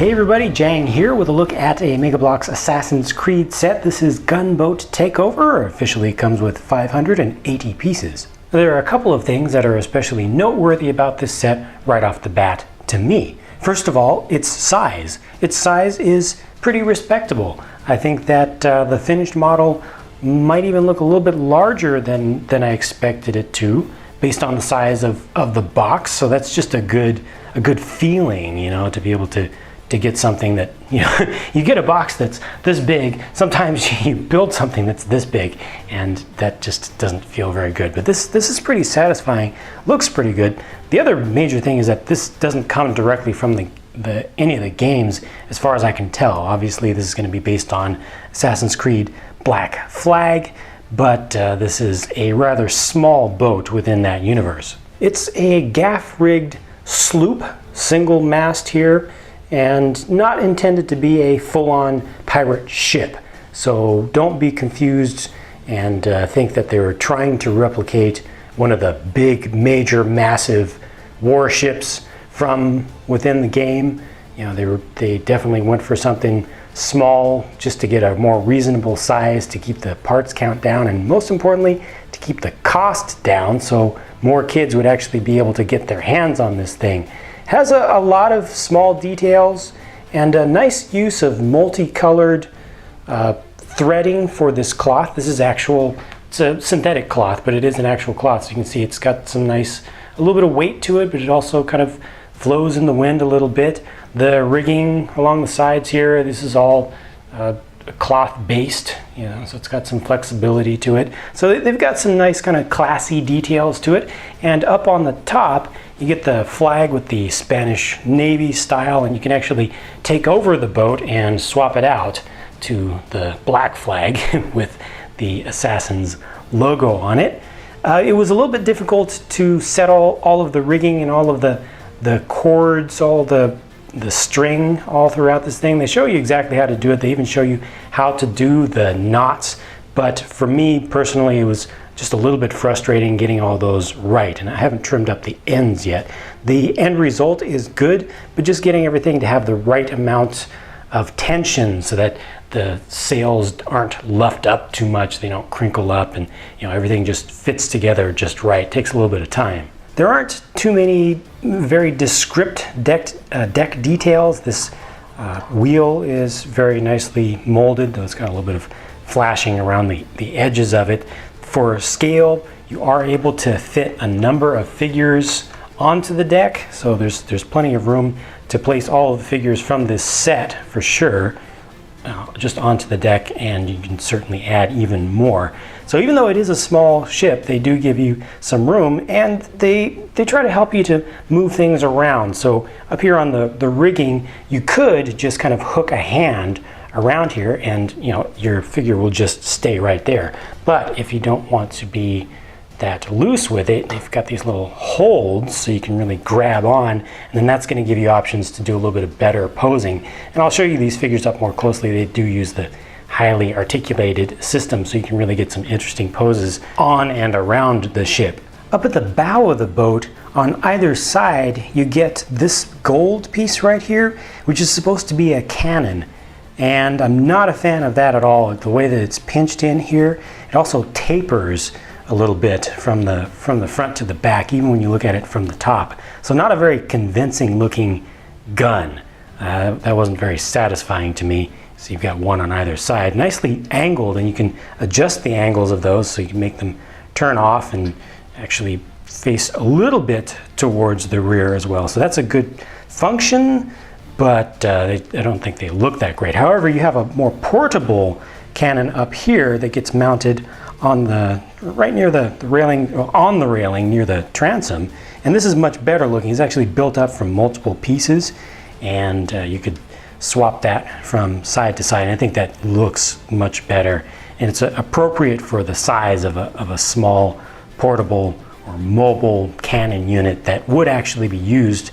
Hey everybody, Jang here with a look at a Bloks Assassin's Creed set. This is Gunboat Takeover. Officially comes with 580 pieces. There are a couple of things that are especially noteworthy about this set right off the bat to me. First of all, its size. Its size is pretty respectable. I think that the finished model might even look a little bit larger than I expected it to, based on the size of the box. So that's just a good feeling, you know, to be able to get something that, you know, you get a box that's this big. Sometimes you build something that's this big and that just doesn't feel very good. But this is pretty satisfying, looks pretty good. The other major thing is that this doesn't come directly from any of the games as far as I can tell. Obviously this is going to be based on Assassin's Creed Black Flag, but this is a rather small boat within that universe. It's a gaff-rigged sloop, single mast here, and not intended to be a full-on pirate ship. So don't be confused and think that they were trying to replicate one of the big, major, massive warships from within the game. You know, they definitely went for something small just to get a more reasonable size, to keep the parts count down, and most importantly, to keep the cost down so more kids would actually be able to get their hands on this thing. Has a lot of small details and a nice use of multicolored threading for this cloth. This is it's a synthetic cloth, but it is an actual cloth. So you can see it's got some a little bit of weight to it, but it also kind of flows in the wind a little bit. The rigging along the sides here, this is all cloth based, you know, so it's got some flexibility to it. So they've got some nice kind of classy details to it. And up on the top, you get the flag with the Spanish Navy style, and you can actually take over the boat and swap it out to the black flag with the Assassin's logo on it. It was a little bit difficult to set all of the rigging and all of the cords, all the string all throughout this thing. They show you exactly how to do it. They even show you how to do the knots. But for me personally, it was just a little bit frustrating getting all those right. And I haven't trimmed up the ends yet. The end result is good, but just getting everything to have the right amount of tension so that the sails aren't luffed up too much, they don't crinkle up, and you know, everything just fits together just right. It takes a little bit of time. There aren't too many very descript deck details. This wheel is very nicely molded, though it's got a little bit of flashing around the edges of it. For scale, you are able to fit a number of figures onto the deck, so there's plenty of room to place all of the figures from this set for sure just onto the deck, and you can certainly add even more. So even though it is a small ship, they do give you some room, and they try to help you to move things around. So up here on the rigging, you could just kind of hook a hand around here and, you know, your figure will just stay right there. But if you don't want to be that loose with it, they've got these little holds so you can really grab on, and then that's going to give you options to do a little bit of better posing. And I'll show you these figures up more closely. They do use the highly articulated system, so you can really get some interesting poses on and around the ship. Up at the bow of the boat, on either side, you get this gold piece right here, which is supposed to be a cannon. And I'm not a fan of that at all. The way that it's pinched in here, it also tapers a little bit from the front to the back, even when you look at it from the top. So not a very convincing looking gun. That wasn't very satisfying to me. So you've got one on either side, nicely angled, and you can adjust the angles of those so you can make them turn off and actually face a little bit towards the rear as well. So that's a good function, but I don't think they look that great. However, you have a more portable cannon up here that gets mounted on right near the railing, on the railing near the transom, and this is much better looking. It's actually built up from multiple pieces, and you could swap that from side to side, and I think that looks much better, and it's appropriate for the size of a small portable or mobile cannon unit that would actually be used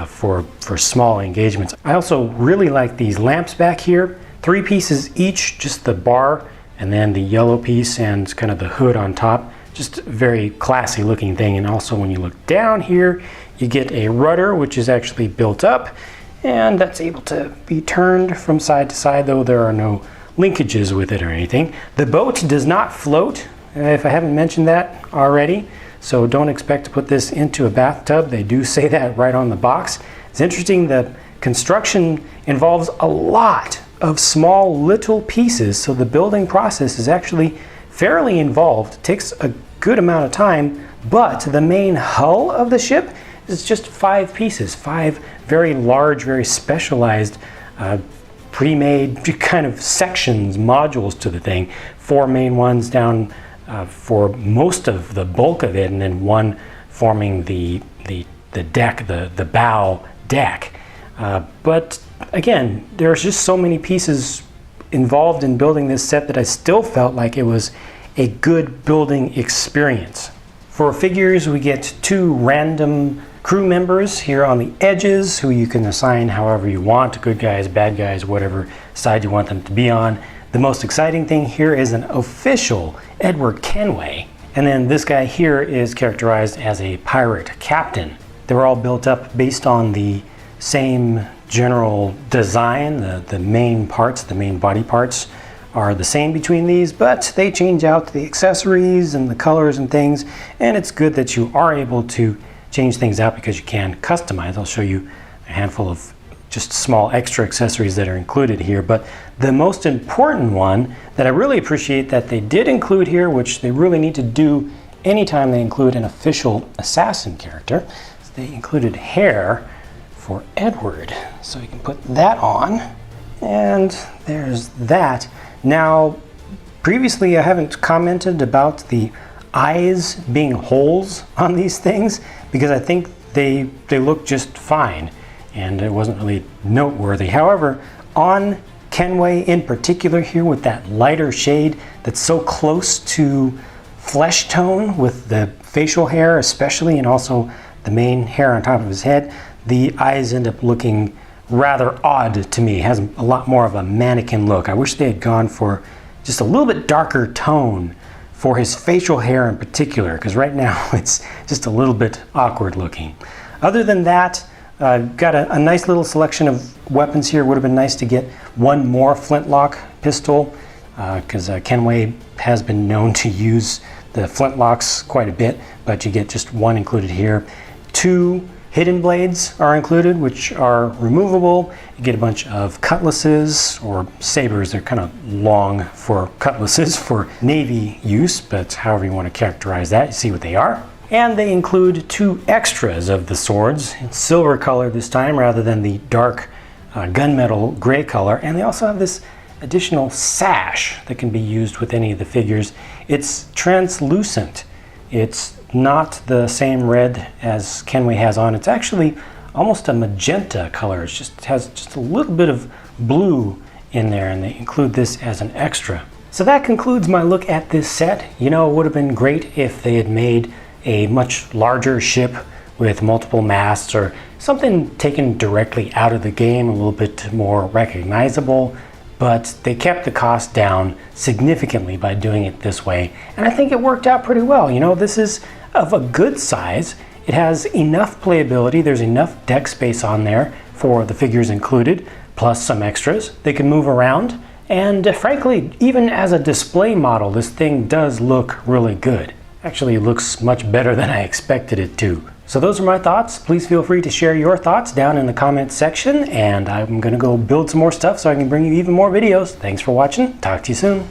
for small engagements. I also really like these lamps back here. 3 pieces each, just the bar and then the yellow piece and kind of the hood on top. Just a very classy looking thing. And also when you look down here, you get a rudder, which is actually built up, and that's able to be turned from side to side, though there are no linkages with it or anything. The boat does not float, if I haven't mentioned that already, so don't expect to put this into a bathtub. They do say that right on the box. It's interesting that construction involves a lot of small little pieces, so the building process is actually fairly involved. It takes a good amount of time, but the main hull of the ship is just 5 pieces, 5 very large, very specialized, pre-made kind of sections, modules to the thing. 4 main ones down for most of the bulk of it, and then 1 forming the deck, the bow deck. But again, there's just so many pieces involved in building this set that I still felt like it was a good building experience. For figures, we get 2 random crew members here on the edges who you can assign however you want, good guys, bad guys, whatever side you want them to be on. The most exciting thing here is an official Edward Kenway, and then this guy here is characterized as a pirate captain. They were all built up based on the same general design. The main parts, the main body parts are the same between these, but they change out the accessories and the colors and things, and it's good that you are able to change things out because you can customize. I'll show you a handful of just small extra accessories that are included here, but the most important one that I really appreciate that they did include here, which they really need to do anytime they include an official assassin character, is they included hair for Edward. So you can put that on, and there's that. Now, previously I haven't commented about the eyes being holes on these things because I think they look just fine and it wasn't really noteworthy. However, on Kenway in particular here with that lighter shade that's so close to flesh tone with the facial hair especially, and also the main hair on top of his head, the eyes end up looking rather odd to me. It has a lot more of a mannequin look. I wish they had gone for just a little bit darker tone for his facial hair in particular, because right now it's just a little bit awkward looking. Other than that, got a nice little selection of weapons here. Would have been nice to get 1 more flintlock pistol, because Kenway has been known to use the flintlocks quite a bit, but you get just 1 included here. 2 hidden blades are included, which are removable. You get a bunch of cutlasses or sabers. They're kind of long for cutlasses for Navy use, but however you want to characterize that, you see what they are. And they include 2 extras of the swords, in silver color this time rather than the dark gunmetal gray color. And they also have this additional sash that can be used with any of the figures. It's translucent. It's not the same red as Kenway has on. It's actually almost a magenta color. It has just a little bit of blue in there, and they include this as an extra. So that concludes my look at this set. You know, it would have been great if they had made a much larger ship with multiple masts or something taken directly out of the game, a little bit more recognizable, but they kept the cost down significantly by doing it this way, and I think it worked out pretty well. You know, this is of a good size. It has enough playability. There's enough deck space on there for the figures included, plus some extras. They can move around, and frankly, even as a display model, this thing does look really good. Actually, it looks much better than I expected it to. So those are my thoughts. Please feel free to share your thoughts down in the comments section, and I'm gonna go build some more stuff so I can bring you even more videos. Thanks for watching. Talk to you soon.